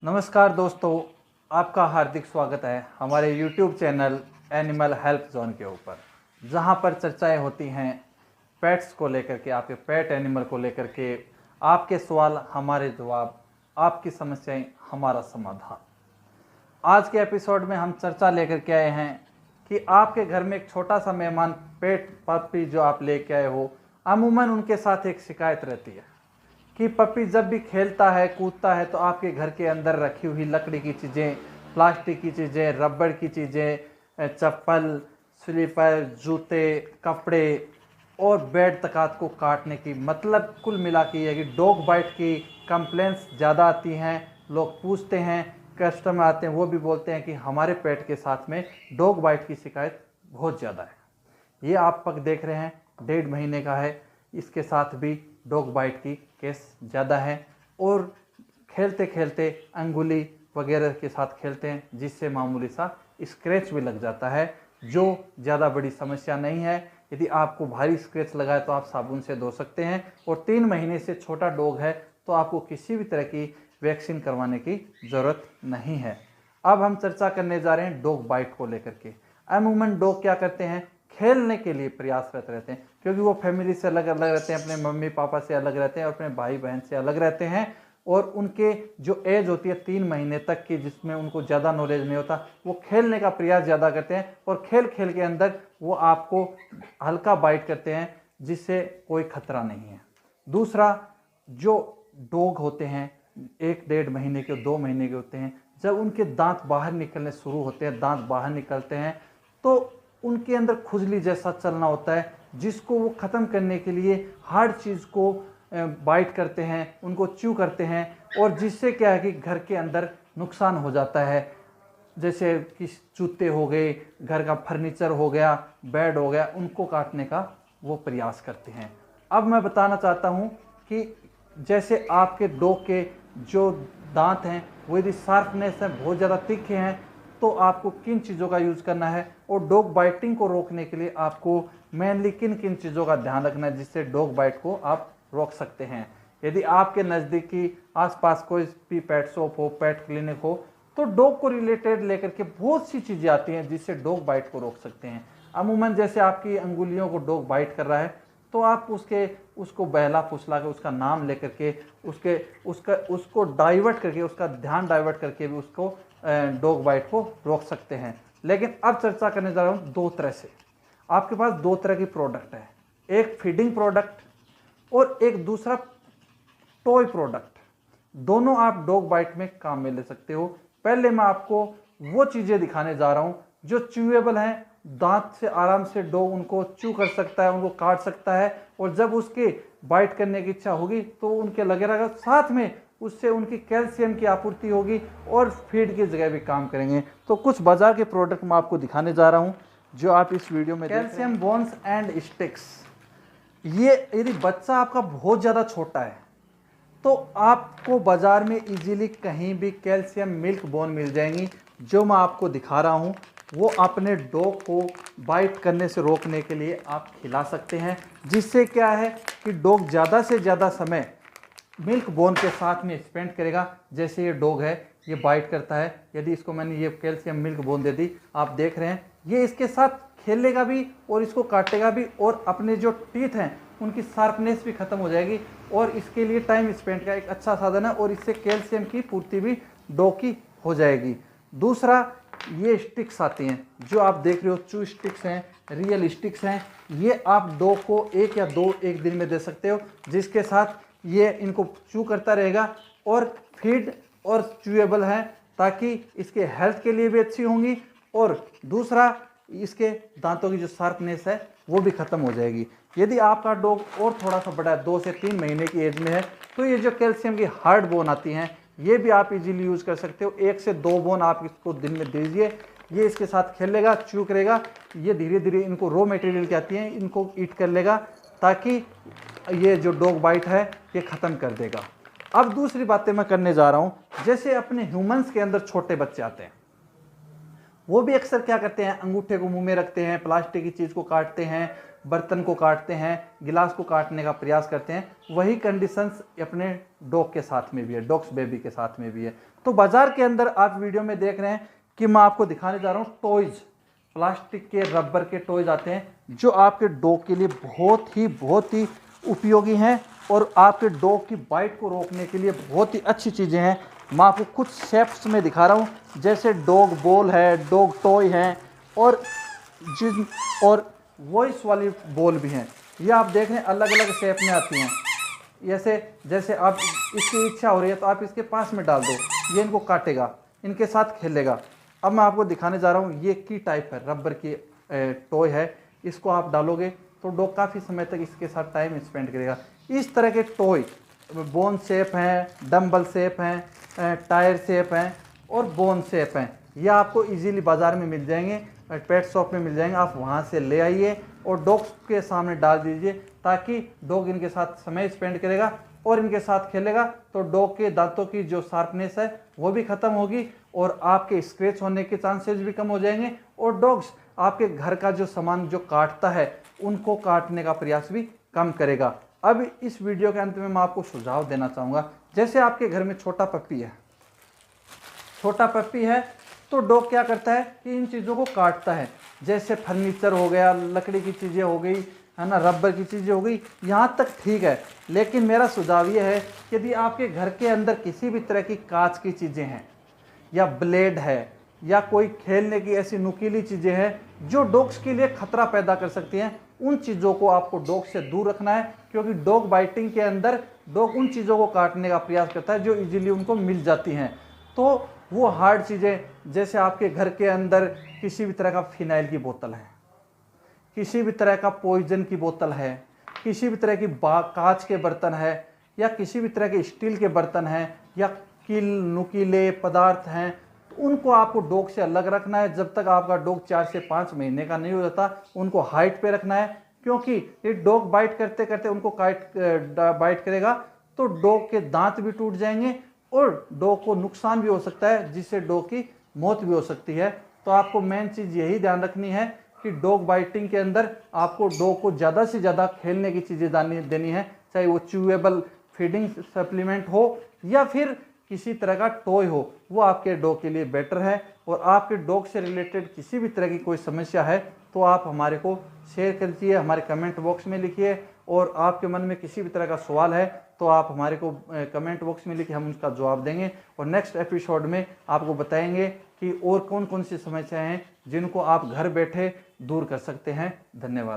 नमस्कार दोस्तों, आपका हार्दिक स्वागत है हमारे YouTube channel animal help zone के ऊपर, जहां पर चर्चाएं होती हैं पेट्स को लेकर के, आपके पेट एनिमल को लेकर के। आपके सवाल हमारे जवाब, आपकी समस्याएं हमारा समाधान। आज के एपिसोड में हम चर्चा लेकर के आए हैं कि आपके घर में एक छोटा सा मेहमान पेट पपी जो आप लेके आए हो, अमूमन उनके साथ एक शिकायत रहती है कि पपी जब भी खेलता है कूदता है तो आपके घर के अंदर रखी हुई लकड़ी की चीज़ें, प्लास्टिक की चीज़ें, रबड़ की चीज़ें, चप्पल, स्लीपर, जूते, कपड़े और बेड तकात को काटने की, मतलब कुल मिला के ये कि डॉग बाइट की कंप्लेंट्स ज़्यादा आती हैं। लोग पूछते हैं, कस्टमर आते हैं, वो भी बोलते हैं कि हमारे पेट के साथ में डॉग बाइट की शिकायत बहुत ज़्यादा है। ये आप पग देख रहे हैं, 1.5 महीने का है, इसके साथ भी डॉग बाइट की केस ज़्यादा है और खेलते खेलते अंगुली वगैरह के साथ खेलते हैं, जिससे मामूली सा स्क्रैच भी लग जाता है, जो ज़्यादा बड़ी समस्या नहीं है। यदि आपको भारी स्क्रैच लगा है तो आप साबुन से धो सकते हैं, और 3 महीने से छोटा डॉग है तो आपको किसी भी तरह की वैक्सीन करवाने की ज़रूरत नहीं है। अब हम चर्चा करने जा रहे हैं डॉग बाइट को लेकर के। अमूमन डॉग क्या करते हैं, खेलने के लिए प्रयासरत रहते हैं, क्योंकि वो फैमिली से अलग अलग रहते हैं, अपने मम्मी पापा से अलग रहते हैं और अपने भाई बहन से अलग रहते हैं। और उनके जो एज होती है 3 महीने तक की, जिसमें उनको ज़्यादा नॉलेज नहीं होता, वो खेलने का प्रयास ज़्यादा करते हैं और खेल खेल के अंदर वो आपको हल्का बाइट करते हैं, जिससे कोई खतरा नहीं है। दूसरा, जो डॉग होते हैं 1-1.5 महीने के, 2 महीने के होते हैं, जब उनके दांत बाहर निकलने शुरू होते हैं, दांत बाहर निकलते हैं, तो उनके अंदर खुजली जैसा चलना होता है, जिसको वो ख़त्म करने के लिए हार्ड चीज़ को बाइट करते हैं, उनको च्यू करते हैं, और जिससे क्या है कि घर के अंदर नुकसान हो जाता है। जैसे कि जूते हो गए, घर का फर्नीचर हो गया, बेड हो गया, उनको काटने का वो प्रयास करते हैं। अब मैं बताना चाहता हूँ कि जैसे आपके डॉग के जो दांत हैं वो यदि शार्पनेस है, बहुत ज़्यादा तीखे हैं, तो आपको किन चीज़ों का यूज़ करना है, और डॉग बाइटिंग को रोकने के लिए आपको मेनली किन किन चीज़ों का ध्यान रखना है, जिससे डॉग बाइट को आप रोक सकते हैं। यदि आपके नज़दीकी आसपास कोई भी पेट शॉप हो, पेट क्लिनिक हो, तो डॉग को रिलेटेड लेकर के बहुत सी चीज़ें आती हैं जिससे डॉग बाइट को रोक सकते हैं। अमूमन जैसे आपकी अंगुलियों को डॉग बाइट कर रहा है, तो आप उसको बहला फुसला के, उसका नाम लेकर के, उसको डाइवर्ट करके, उसका ध्यान डाइवर्ट करके भी उसको डॉग बाइट को रोक सकते हैं। लेकिन अब चर्चा करने जा रहा हूँ 2 तरह से। आपके पास 2 तरह की प्रोडक्ट है, एक फीडिंग प्रोडक्ट और एक दूसरा टॉय प्रोडक्ट। दोनों आप डॉग बाइट में काम में ले सकते हो। पहले मैं आपको वो चीज़ें दिखाने जा रहा हूँ जो च्यूएबल हैं, दांत से आराम से डॉग उनको च्यू कर सकता है, उनको काट सकता है, और जब उसके बाइट करने की इच्छा होगी तो उनके लगे रहेगा, साथ में उससे उनकी कैल्शियम की आपूर्ति होगी और फीड की जगह भी काम करेंगे। तो कुछ बाजार के प्रोडक्ट मैं आपको दिखाने जा रहा हूँ जो आप इस वीडियो में कैल्शियम बोन्स एंड स्टिक्स। ये यदि बच्चा आपका बहुत ज़्यादा छोटा है तो आपको बाजार में इजीली कहीं भी कैल्शियम मिल्क बोन मिल जाएंगी। जो मैं आपको दिखा रहा हूँ वो अपने डॉग को बाइट करने से रोकने के लिए आप खिला सकते हैं, जिससे क्या है कि डॉग ज़्यादा से ज़्यादा समय मिल्क बोन के साथ में स्पेंड करेगा। जैसे ये डॉग है, ये बाइट करता है, यदि इसको मैंने ये कैल्शियम मिल्क बोन दे दी, आप देख रहे हैं, ये इसके साथ खेलेगा भी और इसको काटेगा भी, और अपने जो टीथ हैं उनकी शार्पनेस भी खत्म हो जाएगी, और इसके लिए टाइम स्पेंड का एक अच्छा साधन है, और इससे कैल्शियम की पूर्ति भी डॉग की हो जाएगी। दूसरा, ये स्टिक्स आती हैं जो आप देख रहे हो, चू स्टिक्स हैं, रियल स्टिक्स हैं। ये आप डॉग को 1 या 2 एक दिन में दे सकते हो, जिसके साथ ये इनको चू करता रहेगा और फीड और च्यूएबल है, ताकि इसके हेल्थ के लिए भी अच्छी होंगी, और दूसरा इसके दांतों की जो शार्पनेस है वो भी ख़त्म हो जाएगी। यदि आपका डॉग और थोड़ा सा बड़ा है, 2 से 3 महीने की एज में है, तो ये जो कैल्शियम की हार्ड बोन आती हैं ये भी आप इजीली यूज़ कर सकते हो। 1 से 2 बोन आप इसको दिन में दीजिए, ये इसके साथ खेलेगा, च्यू करेगा, ये धीरे धीरे इनको रॉ मटेरियल क्या आती हैं इनको ईट कर लेगा, ताकि ये जो डॉग बाइट है ये ख़त्म कर देगा। अब दूसरी बातें मैं करने जा रहा हूँ, जैसे अपने ह्यूमंस के अंदर छोटे बच्चे आते हैं, वो भी अक्सर क्या करते हैं, अंगूठे को मुंह में रखते हैं, प्लास्टिक की चीज़ को काटते हैं, बर्तन को काटते हैं, गिलास को काटने का प्रयास करते हैं, वही कंडीशंस अपने डॉग के साथ में भी है, डॉग्स बेबी के साथ में भी है। तो बाजार के अंदर आप वीडियो में देख रहे हैं कि मैं आपको दिखाने जा रहा हूँ टॉयज, प्लास्टिक के रबर के टॉयज आते हैं जो आपके डॉग के लिए बहुत ही उपयोगी हैं और आपके डॉग की बाइट को रोकने के लिए बहुत ही अच्छी चीज़ें हैं। मैं आपको कुछ शेप्स में दिखा रहा हूँ, जैसे डॉग बॉल है, डॉग टॉय हैं और वॉइस वाली बॉल भी हैं। ये आप देख रहे हैं अलग अलग शेप में आती हैं। जैसे आप इसकी इच्छा हो रही है तो आप इसके पास में डाल दो, ये इनको काटेगा, इनके साथ खेलेगा। अब मैं आपको दिखाने जा रहा हूँ, ये की टाइप है, रबर की टॉय है, इसको आप डालोगे तो डॉग काफ़ी समय तक इसके साथ टाइम स्पेंड करेगा। इस तरह के टॉय बोन शेप हैं, डम्बल शेप हैं, टायर शेप हैं और बोन शेप हैं। यह आपको इजीली बाज़ार में मिल जाएंगे, पेट शॉप में मिल जाएंगे। आप वहाँ से ले आइए और डॉग्स के सामने डाल दीजिए, ताकि डॉग इनके साथ समय स्पेंड करेगा और इनके साथ खेलेगा तो डॉग के दांतों की जो शार्पनेस है वो भी ख़त्म होगी और आपके स्क्रैच होने के चांसेस भी कम हो जाएंगे और डॉग्स आपके घर का जो सामान जो काटता है उनको काटने का प्रयास भी कम करेगा। अब इस वीडियो के अंत में मैं आपको सुझाव देना चाहूँगा, जैसे आपके घर में छोटा पप्पी है तो डॉग क्या करता है कि इन चीज़ों को काटता है, जैसे फर्नीचर हो गया, लकड़ी की चीज़ें हो गई, है ना, रबर की चीज़ें हो गई, यहाँ तक ठीक है। लेकिन मेरा सुझाव ये है कि यदि आपके घर के अंदर किसी भी तरह की कांच की चीज़ें हैं या ब्लेड है या कोई खेलने की ऐसी नुकीली चीज़ें हैं जो डॉग्स के लिए खतरा पैदा कर सकती हैं, उन चीज़ों को आपको डॉग से दूर रखना है, क्योंकि डॉग बाइटिंग के अंदर डॉग उन चीज़ों को काटने का प्रयास करता है जो इजीली उनको मिल जाती हैं। तो वो हार्ड चीज़ें, जैसे आपके घर के अंदर किसी भी तरह का फिनाइल की बोतल है, किसी भी तरह का पॉइजन की बोतल है, किसी भी तरह की कांच के बर्तन है या किसी भी तरह के स्टील के बर्तन हैं या नुकीले पदार्थ हैं, तो उनको आपको डॉग से अलग रखना है। जब तक आपका डॉग 4 से 5 महीने का नहीं हो जाता उनको हाइट पे रखना है, क्योंकि ये डॉग बाइट करते करते उनको बाइट करेगा तो डॉग के दांत भी टूट जाएंगे और डॉग को नुकसान भी हो सकता है, जिससे डॉग की मौत भी हो सकती है। तो आपको मेन चीज़ यही ध्यान रखनी है कि डॉग बाइटिंग के अंदर आपको डॉग को ज़्यादा से ज़्यादा खेलने की चीज़ें देनी है, चाहे वो च्यूएबल फीडिंग सप्लीमेंट हो या फिर किसी तरह का टॉय हो, वो आपके डॉग के लिए बेटर है। और आपके डॉग से रिलेटेड किसी भी तरह की कोई समस्या है तो आप हमारे को शेयर कीजिए, हमारे कमेंट बॉक्स में लिखिए। और आपके मन में किसी भी तरह का सवाल है तो आप हमारे को कमेंट बॉक्स में लिखिए, हम उसका जवाब देंगे और नेक्स्ट एपिसोड में आपको बताएंगे कि और कौन कौन सी समस्याएं हैं जिनको आप घर बैठे दूर कर सकते हैं। धन्यवाद।